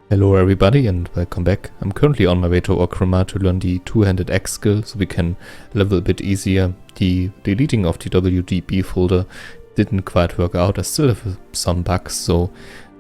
Hello everybody and welcome back. I'm currently on my way to Warcraft to learn the two-handed axe skill so we can level a bit easier. The deleting of the WDB folder didn't quite work out. I still have some bugs, so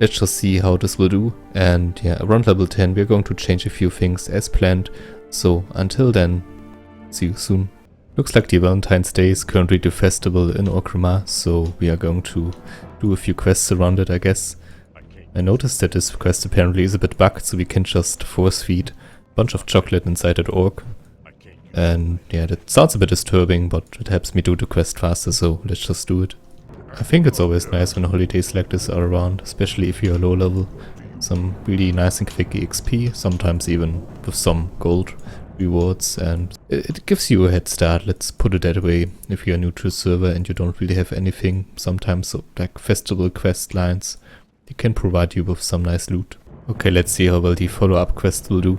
let's just see how this will do. And yeah, around level 10 we're going to change a few things as planned. So until then, see you soon. Looks like the Valentine's Day is currently the festival in Orgrimmar, so we are going to do a few quests around it, I guess. I noticed that this quest apparently is a bit bugged, so we can just force feed a bunch of chocolate inside that orc. And yeah, that sounds a bit disturbing, but it helps me do the quest faster, so let's just do it. I think it's always nice when holidays like this are around, especially if you're low level. Some really nice and quick EXP, sometimes even with some gold rewards, and it gives you a head start, let's put it that way. If you're new to a server and you don't really have anything, sometimes like festival quest lines, they can provide you with some nice loot. Okay, let's see how well the follow-up quest will do.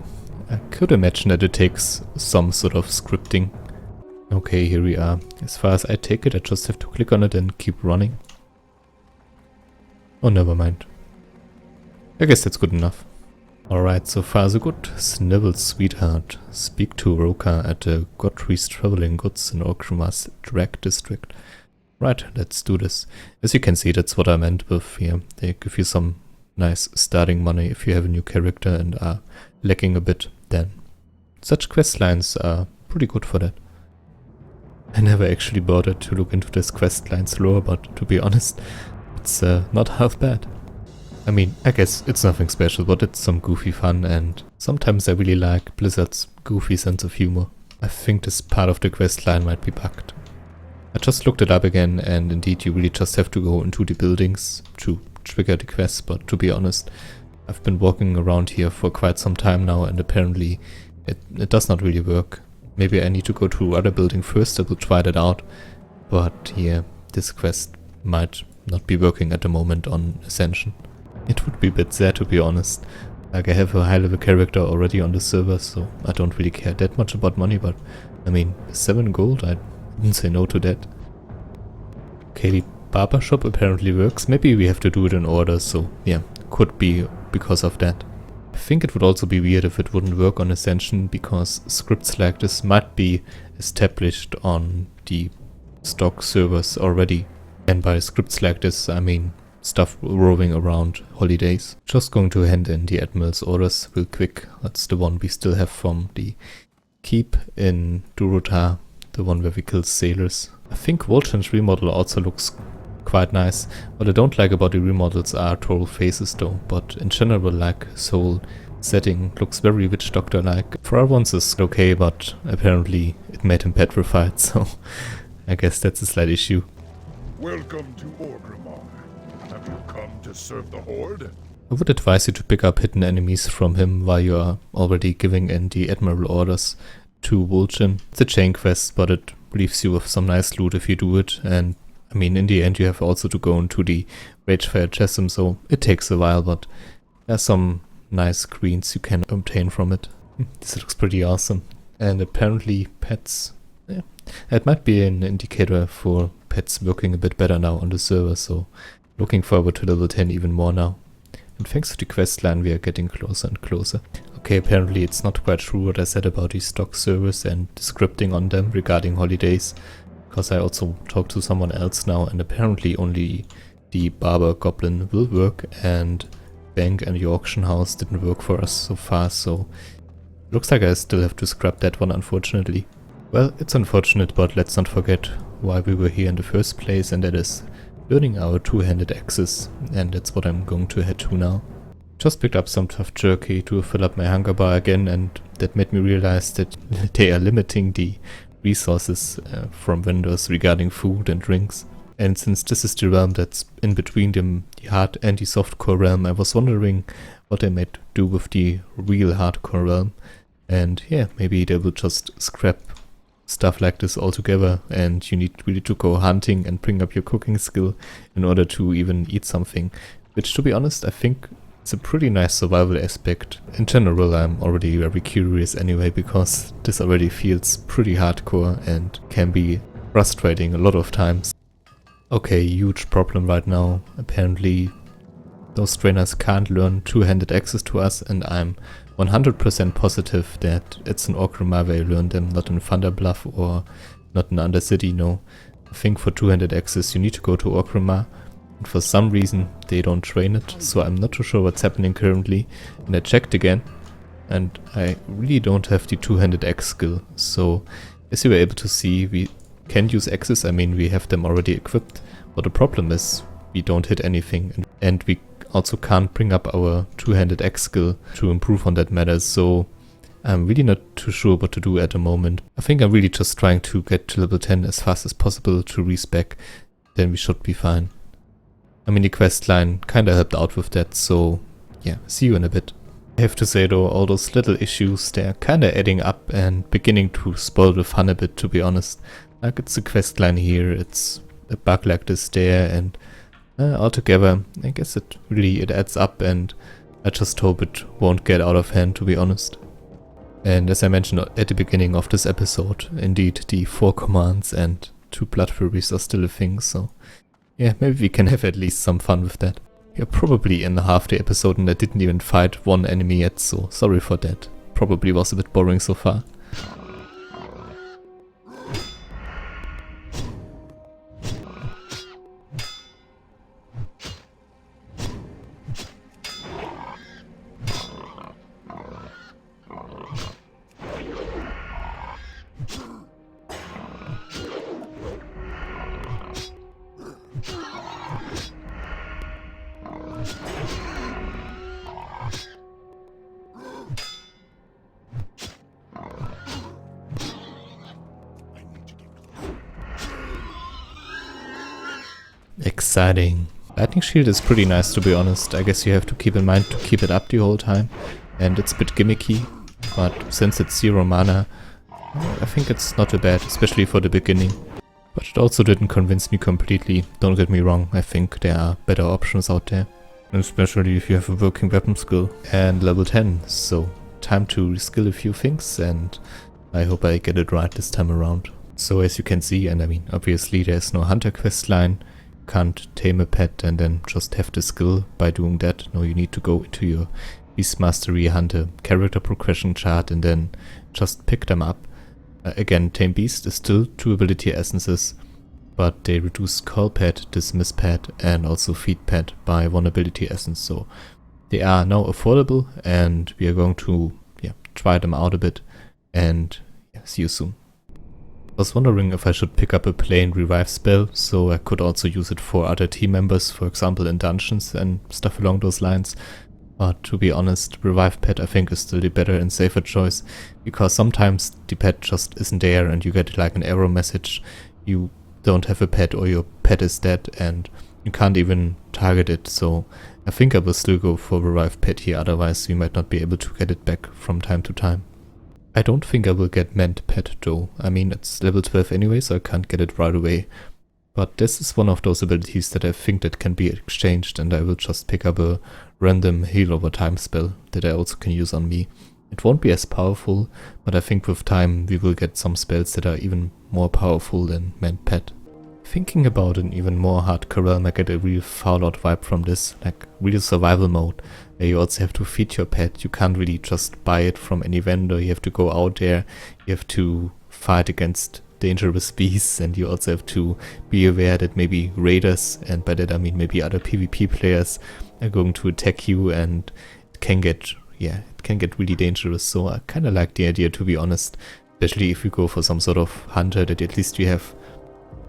I could imagine that it takes some sort of scripting. Okay, here we are. As far as I take it, I just have to click on it and keep running. Oh, never mind. I guess that's good enough. Alright, so far so good. Snivel's sweetheart. Speak to Roka at the Godfrey's Traveling Goods in Orgrimmar's Drag District. Right, let's do this. As you can see, that's what I meant with here. They give you some nice starting money if you have a new character and are lacking a bit, then such quest lines are pretty good for that. I never actually bothered to look into this quest lines lore, but to be honest, it's not half bad. I mean, I guess it's nothing special, but it's some goofy fun, and sometimes I really like Blizzard's goofy sense of humor. I think this part of the quest line might be bugged. I just looked it up again, and indeed you really just have to go into the buildings to trigger the quest, but to be honest, I've been walking around here for quite some time now, and apparently it does not really work. Maybe I need to go to other building first, I will try that out, but yeah, this quest might not be working at the moment on Ascension. It would be a bit sad, to be honest. Like, I have a high level character already on the server, so I don't really care that much about money, but I mean, 7 gold, I wouldn't say no to that. Okay, the barber shop apparently works. Maybe we have to do it in order, so yeah, could be because of that. I think it would also be weird if it wouldn't work on Ascension, because scripts like this might be established on the stock servers already. And by scripts like this, I mean stuff roving around holidays. Just going to hand in the Admiral's orders real quick. That's the one we still have from the keep in Durotar, the one where we kill sailors. I think Volchan's remodel also looks quite nice. What I don't like about the remodels are troll faces though, but in general, like, his whole setting looks very Witch Doctor-like. For once is okay, but apparently it made him petrified, so I guess that's a slight issue. Welcome to Orgrimmar. Have you come to serve the Horde? I would advise you to pick up hidden enemies from him while you are already giving in the Admiral orders to Volchan. It's a chain quest, but it leaves you with some nice loot if you do it, and I mean, in the end you have also to go into the Ragefire Chasm, so it takes a while, but there's some nice greens you can obtain from it. This looks pretty awesome. And apparently pets, yeah, it might be an indicator for pets working a bit better now on the server, so looking forward to level 10 even more now. And thanks to the quest line we are getting closer and closer. Okay, apparently it's not quite true what I said about these stock servers and the scripting on them regarding holidays, because I also talked to someone else now, and apparently only the Barber Goblin will work, and Bank and the Auction House didn't work for us so far, so looks like I still have to scrap that one, unfortunately. Well, it's unfortunate, but let's not forget why we were here in the first place, and that is learning our two-handed axes, and that's what I'm going to head to now. Just picked up some tough jerky to fill up my hunger bar again, and that made me realize that they are limiting the resources from vendors regarding food and drinks. And since this is the realm that's in between the hard and the softcore realm, I was wondering what they might do with the real hardcore realm. And yeah, maybe they will just scrap stuff like this altogether, and you need really to go hunting and bring up your cooking skill in order to even eat something. Which, to be honest, I think it's a pretty nice survival aspect. In general, I'm already very curious anyway, because this already feels pretty hardcore and can be frustrating a lot of times. Okay, huge problem right now. Apparently those trainers can't learn two-handed axes to us, and I'm 100% positive that it's in Orgrimmar where you learn them, not in Thunderbluff or not in Undercity, no. I think for two-handed axes you need to go to Orgrimmar, and for some reason they don't train it, so I'm not too sure what's happening currently. And I checked again, and I really don't have the two-handed axe skill, so as you were able to see, we can use axes. I mean, we have them already equipped, but the problem is we don't hit anything, and we also can't bring up our two-handed axe skill to improve on that matter, so I'm really not too sure what to do at the moment. I think I'm really just trying to get to level 10 as fast as possible to respec, then we should be fine. I mean, the quest line kinda helped out with that, so yeah, see you in a bit. I have to say though, all those little issues, they're kinda adding up and beginning to spoil the fun a bit, to be honest. Like, it's a quest line here, it's a bug like this there, and altogether, I guess it adds up, and I just hope it won't get out of hand, to be honest. And as I mentioned at the beginning of this episode, indeed the 4 commands and 2 blood furies are still a thing, so yeah, maybe we can have at least some fun with that. You're probably in half the episode and I didn't even fight one enemy yet, so sorry for that. Probably was a bit boring so far. Exciting. Lightning Shield is pretty nice, to be honest. I guess you have to keep in mind to keep it up the whole time, and it's a bit gimmicky, but since it's 0 mana, I think it's not too bad, especially for the beginning. But it also didn't convince me completely, don't get me wrong, I think there are better options out there. Especially if you have a working weapon skill. And level 10, so time to reskill a few things, and I hope I get it right this time around. So as you can see, and I mean obviously there's no hunter quest line, can't tame a pet and then just have the skill by doing that. No, you need to go into your Beast Mastery Hunter character progression chart and then just pick them up. Again, Tame Beast is still 2 ability essences, but they reduce Call Pet, Dismiss Pet and also Feed Pet by 1 ability essence, so they are now affordable and we are going to try them out a bit, and see you soon. I was wondering if I should pick up a plain revive spell, so I could also use it for other team members, for example in dungeons and stuff along those lines. But to be honest, revive pet I think is still the better and safer choice, because sometimes the pet just isn't there and you get like an error message, you don't have a pet or your pet is dead and you can't even target it, so I think I will still go for revive pet here, otherwise we might not be able to get it back from time to time. I don't think I will get Mend Pet though. I mean, it's level 12 anyway, so I can't get it right away. But this is one of those abilities that I think that can be exchanged, and I will just pick up a random heal over time spell that I also can use on me. It won't be as powerful, but I think with time we will get some spells that are even more powerful than Mend Pet. Thinking about an even more hardcore realm, I get a real Fallout vibe from this, like real survival mode, where you also have to feed your pet. You can't really just buy it from any vendor, you have to go out there, you have to fight against dangerous beasts, and you also have to be aware that maybe raiders, and by that I mean maybe other PvP players, are going to attack you, and it can get really dangerous. So I kinda like the idea, to be honest, especially if you go for some sort of hunter, that at least you have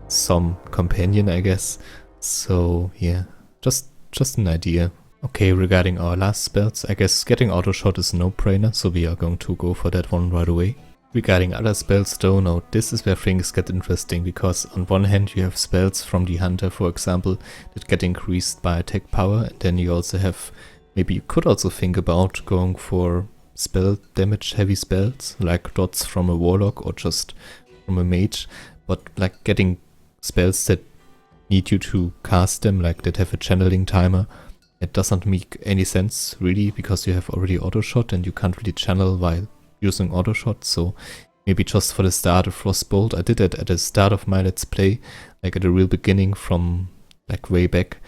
some companion, I guess. So yeah, just an idea. Okay, regarding our last spells, I guess getting auto shot is a no-brainer, so we are going to go for that one right away. Regarding other spells though, now this is where things get interesting, because on one hand you have spells from the hunter, for example, that get increased by attack power, and then you also have, maybe you could also think about going for spell damage heavy spells, like dots from a warlock or just from a mage, but like getting spells that need you to cast them, like that have a channeling timer, it doesn't make any sense really, because you have already auto shot and you can't really channel while using auto shot. So maybe just for the start of Frostbolt. I did it at the start of my let's play, like at the real beginning from like way back,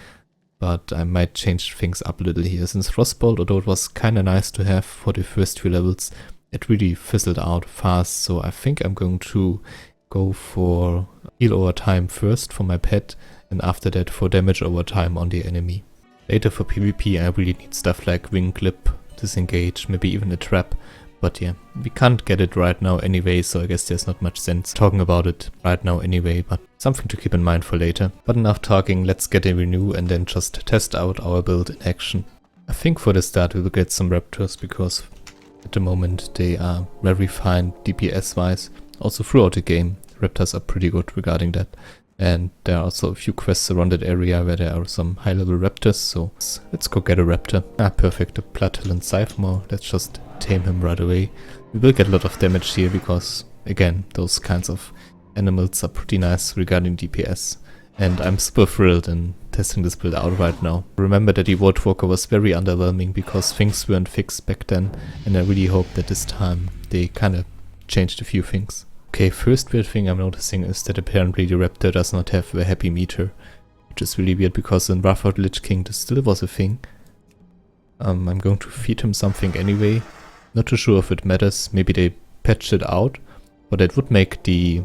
but I might change things up a little here. Since Frostbolt, although it was kinda nice to have for the first few levels, it really fizzled out fast, so I think I'm going to go for heal over time first for my pet, and after that for damage over time on the enemy. Later for PvP I really need stuff like Wing Clip, Disengage, maybe even a Trap, but yeah, we can't get it right now anyway, so I guess there's not much sense talking about it right now anyway, but something to keep in mind for later. But enough talking, let's get a renew and then just test out our build in action. I think for the start we will get some Raptors, because at the moment they are very fine DPS wise. Also throughout the game, Raptors are pretty good regarding that. And there are also a few quests around that area where there are some high level Raptors, so let's go get a Raptor. Ah, perfect, a Bloodtalon Scythemore, let's just tame him right away. We will get a lot of damage here because, again, those kinds of animals are pretty nice regarding DPS. And I'm super thrilled in testing this build out right now. Remember that the Vault Walker was very underwhelming because things weren't fixed back then, and I really hope that this time they kinda changed a few things. Okay, first weird thing I'm noticing is that apparently the Raptor does not have a happy meter, which is really weird because in Wrath Lich King this still was a thing. I'm going to feed him something anyway. Not too sure if it matters, maybe they patched it out, but it would make the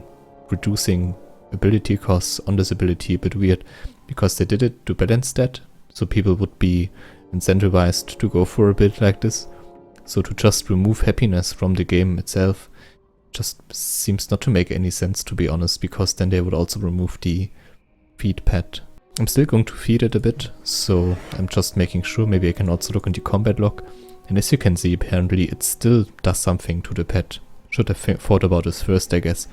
reducing ability costs on this ability a bit weird, because they did it to balance that, so people would be incentivized to go for a build like this. So to just remove happiness from the game itself just seems not to make any sense, to be honest, because then they would also remove the feed pet. I'm still going to feed it a bit, so I'm just making sure. Maybe I can also look in the combat log, and as you can see, apparently it still does something to the pet. Should have thought about this first, I guess,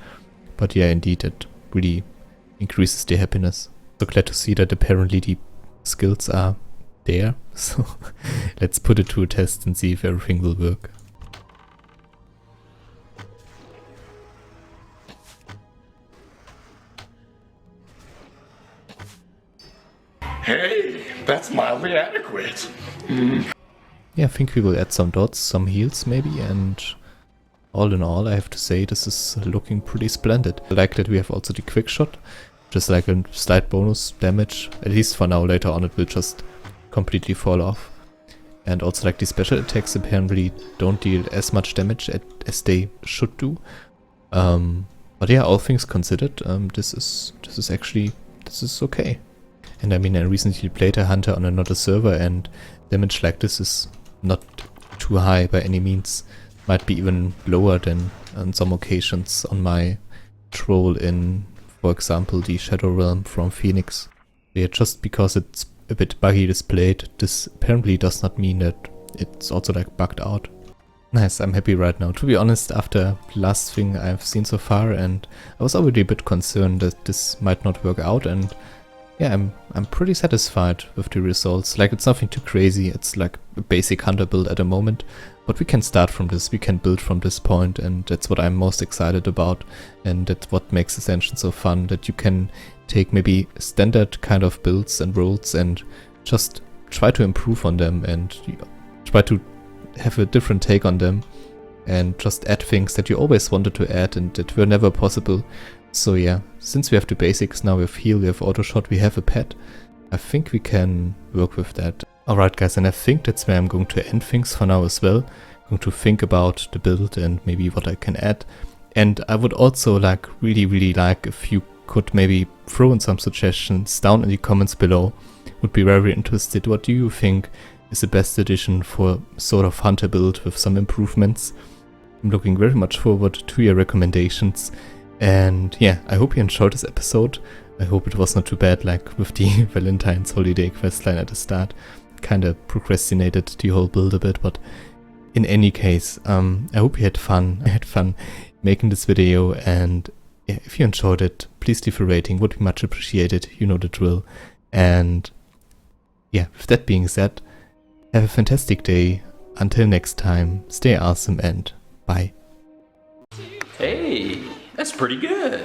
but yeah, indeed, it really increases the happiness. So glad to see that apparently the skills are there, so let's put it to a test and see if everything will work. Hey, that's mildly adequate. Yeah, I think we will add some dots, some heals maybe, and all in all I have to say this is looking pretty splendid. I like that we have also the quick shot, just like a slight bonus damage, at least for now. Later on it will just completely fall off. And also like the special attacks apparently don't deal as much damage as they should do. But yeah, all things considered, this is okay. And I mean, I recently played a hunter on another server, and damage like this is not too high by any means. Might be even lower than on some occasions on my troll in, for example, the Shadow Realm from Phoenix. Yeah, just because it's a bit buggy displayed, this apparently does not mean that it's also like bugged out. Nice, I'm happy right now. To be honest, after the last thing I've seen so far, and I was already a bit concerned that this might not work out, and yeah, I'm pretty satisfied with the results. Like, it's nothing too crazy, it's like a basic hunter build at the moment, but we can start from this, we can build from this point, and that's what I'm most excited about, and that's what makes Ascension so fun, that you can take maybe standard kind of builds and roles and just try to improve on them and try to have a different take on them and just add things that you always wanted to add and that were never possible. So yeah, since we have the basics now, we have heal, we have auto shot, we have a pet, I think we can work with that. Alright guys, and I think that's where I'm going to end things for now as well. I'm going to think about the build and maybe what I can add. And I would also like really like if you could maybe throw in some suggestions down in the comments below. Would be very interested. What do you think is the best addition for sort of hunter build with some improvements? I'm looking very much forward to your recommendations. And yeah, I hope you enjoyed this episode. I hope it was not too bad, like with the Valentine's holiday questline at the start. Kinda procrastinated the whole build a bit, but in any case, I hope you had fun. I had fun making this video, and yeah, if you enjoyed it, please leave a rating, would be much appreciated, you know the drill. And yeah, with that being said, have a fantastic day. Until next time, stay awesome and bye. Hey, that's pretty good.